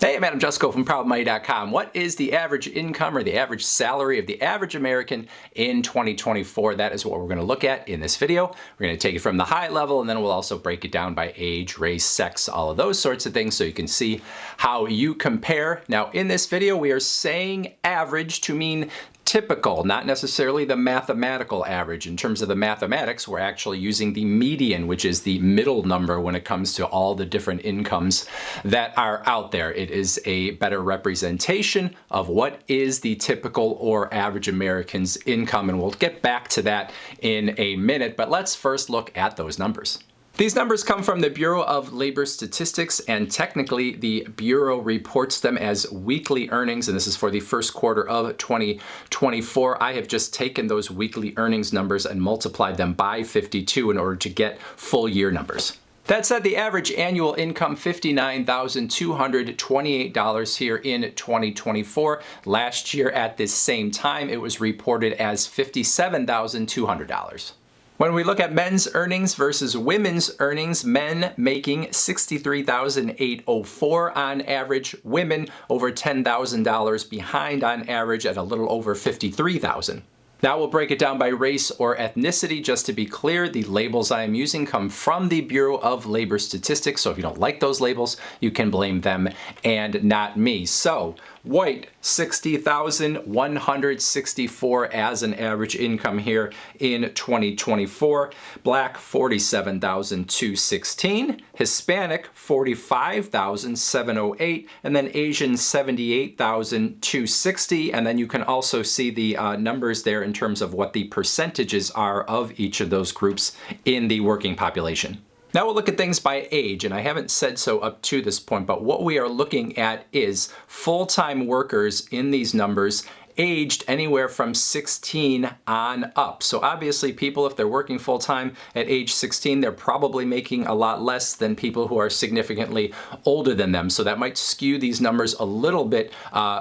Hey man, I'm Jusko from ProudMoney.com. What is the average income or the average salary of the average American in 2024? That is what we're going to look at in this video. We're going to take it from the high level, and then we'll also break it down by age, race, sex, all of those sorts of things so you can see how you compare. Now in this video, we are saying average to mean typical, not necessarily the mathematical average. In terms of the mathematics, we're actually using the median, which is the middle number when it comes to all the different incomes that are out there. It is a better representation of what is the typical or average American's income, and we'll get back to that in a minute, but let's first look at those numbers. These numbers come from the Bureau of Labor Statistics, and technically the Bureau reports them as weekly earnings, and this is for the first quarter of 2024. I have just taken those weekly earnings numbers and multiplied them by 52 in order to get full year numbers. That said, the average annual income, $59,228 here in 2024. Last year at this same time, it was reported as $57,200. When we look at men's earnings versus women's earnings, men making $63,804 on average, women over $10,000 behind on average at a little over $53,000. Now we'll break it down by race or ethnicity. Just to be clear, the labels I am using come from the Bureau of Labor Statistics, so if you don't like those labels, you can blame them and not me. So, white, $60,164 as an average income here in 2024. Black, $47,216. Hispanic, $45,708. And then Asian, $78,260. And then you can also see the numbers there in terms of what the percentages are of each of those groups in the working population. Now we'll look at things by age, and I haven't said so up to this point, but what we are looking at is full-time workers in these numbers aged anywhere from 16 on up. So obviously people, if they're working full-time at age 16, they're probably making a lot less than people who are significantly older than them. So that might skew these numbers a little bit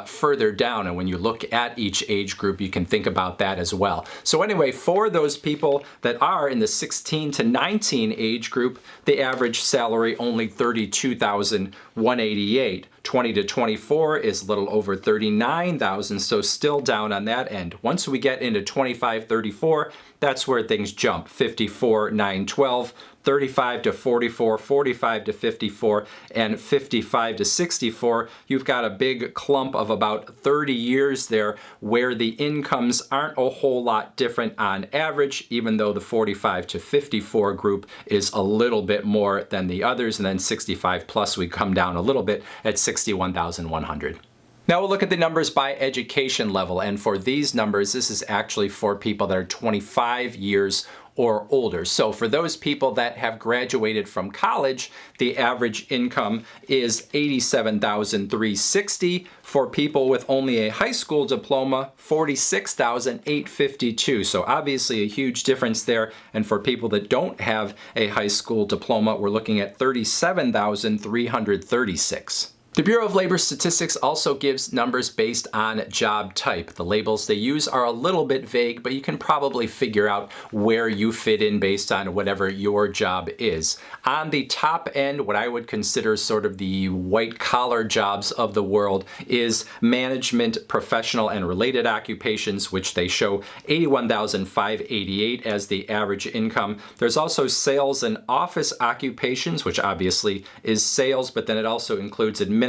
further down. And when you look at each age group, you can think about that as well. So anyway, for those people that are in the 16 to 19 age group, the average salary only $32,188. 20 to 24 is a little over $39,000, so still down on that end. Once we get into 25-34, that's where things jump. 54,912, 35 to 44, 45 to 54, and 55 to 64. You've got a big clump of about 30 years there where the incomes aren't a whole lot different on average, even though the 45 to 54 group is a little bit more than the others, and then 65 plus we come down a little bit at 61,100. Now we'll look at the numbers by education level, and for these numbers, this is actually for people that are 25 years or older. So for those people that have graduated from college, the average income is $87,360. For people with only a high school diploma, $46,852. So obviously a huge difference there. And for people that don't have a high school diploma, we're looking at $37,336. The Bureau of Labor Statistics also gives numbers based on job type. The labels they use are a little bit vague, but you can probably figure out where you fit in based on whatever your job is. On the top end, what I would consider sort of the white-collar jobs of the world is management, professional, and related occupations, which they show $81,588 as the average income. There's also sales and office occupations, which obviously is sales, but then it also includes administrative,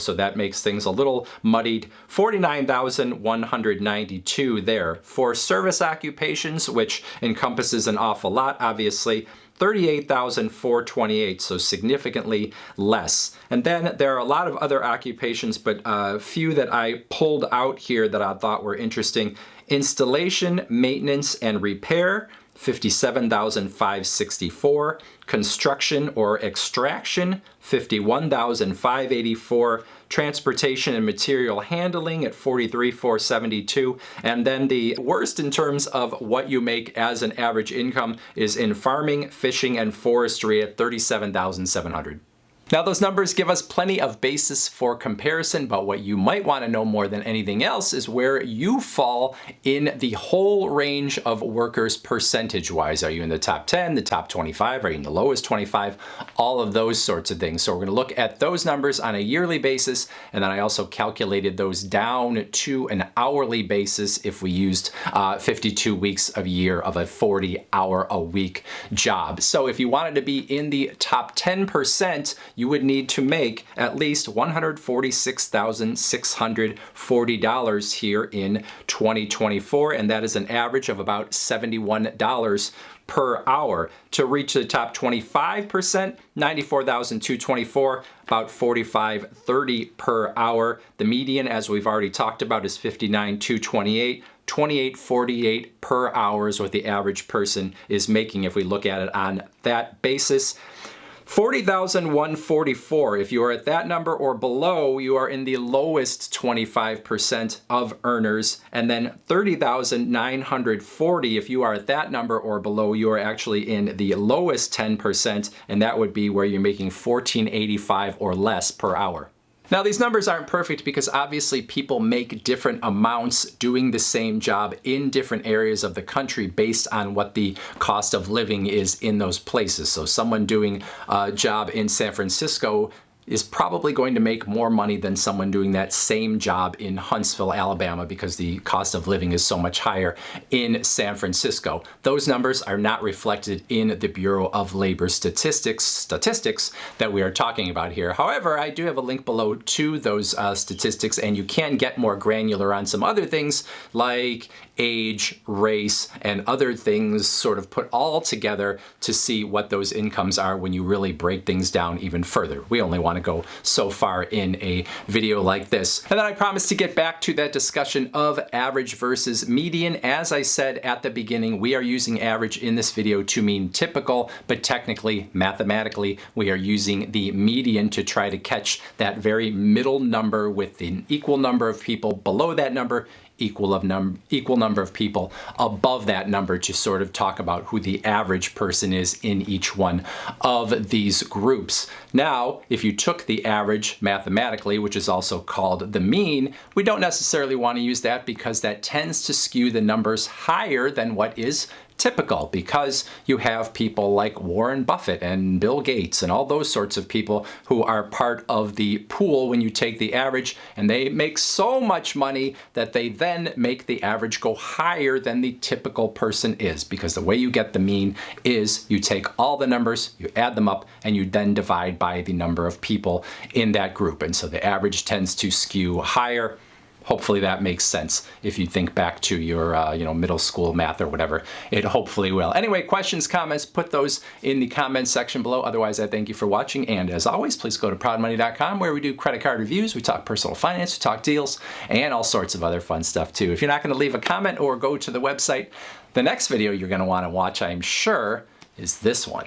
so that makes things a little muddied. $49,192 there. For service occupations, which encompasses an awful lot, obviously, $38,428, so significantly less. And then there are a lot of other occupations, but a few that I pulled out here that I thought were interesting. Installation, maintenance, and repair, $57,564. Construction or extraction, $51,584. Transportation and material handling at $43,472. And then the worst in terms of what you make as an average income is in farming, fishing, and forestry at $37,700. Now those numbers give us plenty of basis for comparison, but what you might want to know more than anything else is where you fall in the whole range of workers percentage-wise. Are you in the top 10, the top 25, are you in the lowest 25? All of those sorts of things. So we're going to look at those numbers on a yearly basis, and then I also calculated those down to an hourly basis if we used 52 weeks of a year of a 40-hour-a-week job. So if you wanted to be in the top 10%, you would need to make at least $146,640 here in 2024, and that is an average of about $71 per hour. To reach the top 25%, $94,224, about $45.30 per hour. The median, as we've already talked about, is $59,228. $28.48 per hour is what the average person is making if we look at it on that basis. $40,144, if you are at that number or below, you are in the lowest 25% of earners. And then $30,940, if you are at that number or below, you are actually in the lowest 10%, and that would be where you're making $14.85 or less per hour. Now these numbers aren't perfect because obviously people make different amounts doing the same job in different areas of the country based on what the cost of living is in those places. So someone doing a job in San Francisco is probably going to make more money than someone doing that same job in Huntsville, Alabama, because the cost of living is so much higher in San Francisco. Those numbers are not reflected in the Bureau of Labor Statistics that we are talking about here. However, I do have a link below to those statistics, and you can get more granular on some other things like age, race, and other things sort of put all together to see what those incomes are when you really break things down even further. We only want to go so far in a video like this. And then I promised to get back to that discussion of average versus median. As I said at the beginning, we are using average in this video to mean typical, but technically, mathematically, we are using the median to try to catch that very middle number with an equal number of people below that number, equal number of people above that number, to sort of talk about who the average person is in each one of these groups. Now, if you took the average mathematically, which is also called the mean, we don't necessarily want to use that because that tends to skew the numbers higher than what is typical, because you have people like Warren Buffett and Bill Gates and all those sorts of people who are part of the pool when you take the average, and they make so much money that they then make the average go higher than the typical person is, because the way you get the mean is you take all the numbers, you add them up, and you then divide by the number of people in that group. And so the average tends to skew higher. Hopefully that makes sense. If you think back to your middle school math or whatever, it hopefully will. Anyway, questions, comments, put those in the comments section below. Otherwise, I thank you for watching. And as always, please go to proudmoney.com, where we do credit card reviews, we talk personal finance, we talk deals, and all sorts of other fun stuff too. If you're not going to leave a comment or go to the website, the next video you're going to want to watch, I'm sure, is this one.